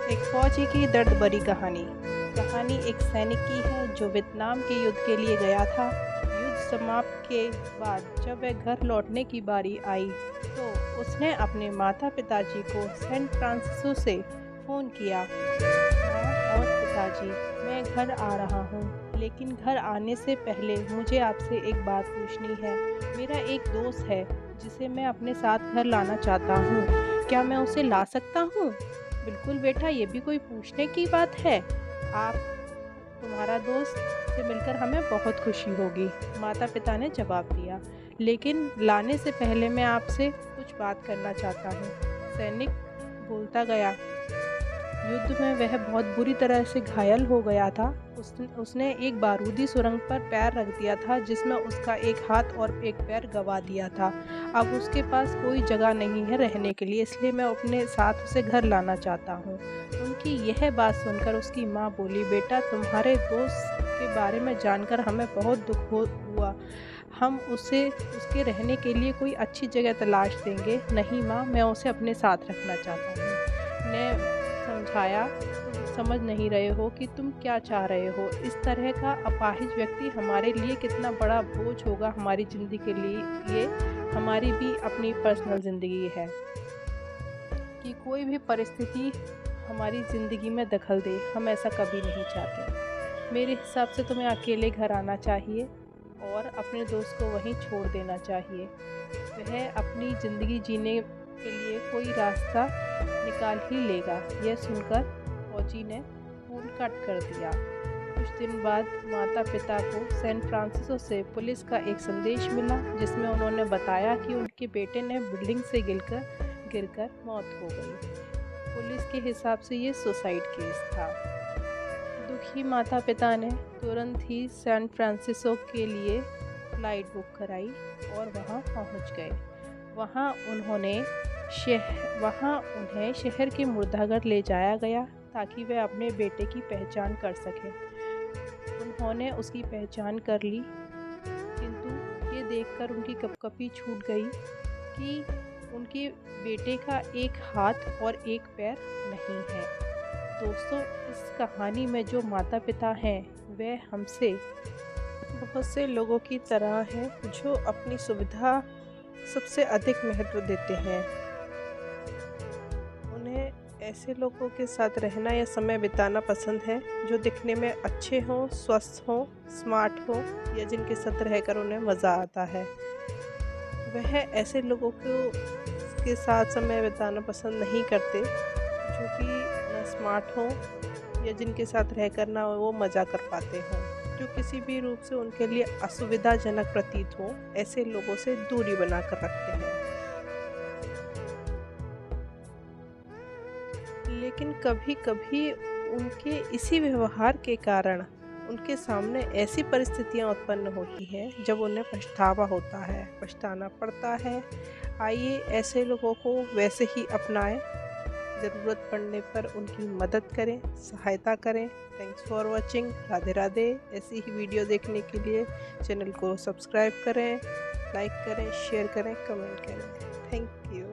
एक फौजी की दर्द भरी कहानी। कहानी एक सैनिक की है जो वियतनाम के युद्ध के लिए गया था। युद्ध समाप्त के बाद जब वह घर लौटने की बारी आई तो उसने अपने माता पिताजी को सैन फ्रांसिस्को से फ़ोन किया। माँ और पिताजी, मैं घर आ रहा हूँ, लेकिन घर आने से पहले मुझे आपसे एक बात पूछनी है। मेरा एक दोस्त है जिसे मैं अपने साथ घर लाना चाहता हूँ। क्या मैं उसे ला सकता हूँ? बिल्कुल बेटा, ये भी कोई पूछने की बात है। आप तुम्हारा दोस्त से मिलकर हमें बहुत खुशी होगी, माता-पिता ने जवाब दिया। लेकिन लाने से पहले मैं आपसे कुछ बात करना चाहता हूँ, सैनिक बोलता गया। युद्ध में वह बहुत बुरी तरह से घायल हो गया था। उसने एक बारूदी सुरंग पर पैर रख दिया था जिसमें उसका एक हाथ और एक पैर गंवा दिया था। अब उसके पास कोई जगह नहीं है रहने के लिए, इसलिए मैं अपने साथ उसे घर लाना चाहता हूँ। उनकी यह बात सुनकर उसकी माँ बोली, बेटा, तुम्हारे दोस्त के बारे में जानकर हमें बहुत हुआ। हम उसे उसके रहने के लिए कोई अच्छी जगह तलाश देंगे। नहीं माँ, मैं उसे अपने साथ रखना चाहता हूँ। ने समझाया, तुम समझ नहीं रहे हो कि तुम क्या चाह रहे हो। इस तरह का अपाहिज व्यक्ति हमारे लिए कितना बड़ा बोझ होगा हमारी ज़िंदगी के लिए। हमारी भी अपनी पर्सनल ज़िंदगी है कि कोई भी परिस्थिति हमारी ज़िंदगी में दखल दे, हम ऐसा कभी नहीं चाहते। मेरे हिसाब से तुम्हें अकेले घर आना चाहिए और अपने दोस्त को वहीं छोड़ देना चाहिए। वह अपनी ज़िंदगी जीने के लिए कोई रास्ता निकाल ही लेगा। यह सुनकर फौजी ने फ़ोन कट कर दिया। कुछ दिन बाद माता-पिता को सैन फ्रांसिस्को से पुलिस का एक संदेश मिला जिसमें उन्होंने बताया कि उनके बेटे ने बिल्डिंग से गिरकर मौत हो गई। पुलिस के हिसाब से ये सुसाइड केस था। दुखी माता-पिता ने तुरंत ही सैन फ्रांसिस्को के लिए फ्लाइट बुक कराई और वहाँ पहुँच गए। वहाँ उन्हें शहर के मुर्दाघर ले जाया गया ताकि वह अपने बेटे की पहचान कर सकें। उन्होंने उसकी पहचान कर ली, किंतु ये देखकर उनकी कँपकँपी छूट गई कि उनके बेटे का एक हाथ और एक पैर नहीं है। दोस्तों, इस कहानी में जो माता-पिता हैं, वह हमसे बहुत से लोगों की तरह हैं जो अपनी सुविधा सबसे अधिक महत्व देते हैं। उन्हें ऐसे लोगों के साथ रहना या समय बिताना पसंद है जो दिखने में अच्छे हों, स्वस्थ हों, स्मार्ट हों या जिनके साथ रहकर उन्हें मज़ा आता है। वह ऐसे लोगों के साथ समय बिताना पसंद नहीं करते जो कि ना स्मार्ट हों या जिनके साथ रहकर ना वो मज़ा कर पाते हों, जो किसी भी रूप से उनके लिए असुविधाजनक प्रतीत हो। ऐसे लोगों से दूरी बनाकर रखते हैं। लेकिन कभी-कभी उनके इसी व्यवहार के कारण उनके सामने ऐसी परिस्थितियां उत्पन्न होती हैं जब उन्हें पछतावा होता है, पछताना पड़ता है। आइए ऐसे लोगों को वैसे ही अपनाएं, ज़रूरत पड़ने पर उनकी मदद करें, सहायता करें। Thanks for watching. Radhe Radhe. ऐसी ही वीडियो देखने के लिए चैनल को सब्सक्राइब करें, लाइक करें, शेयर करें, कमेंट करें। Thank you.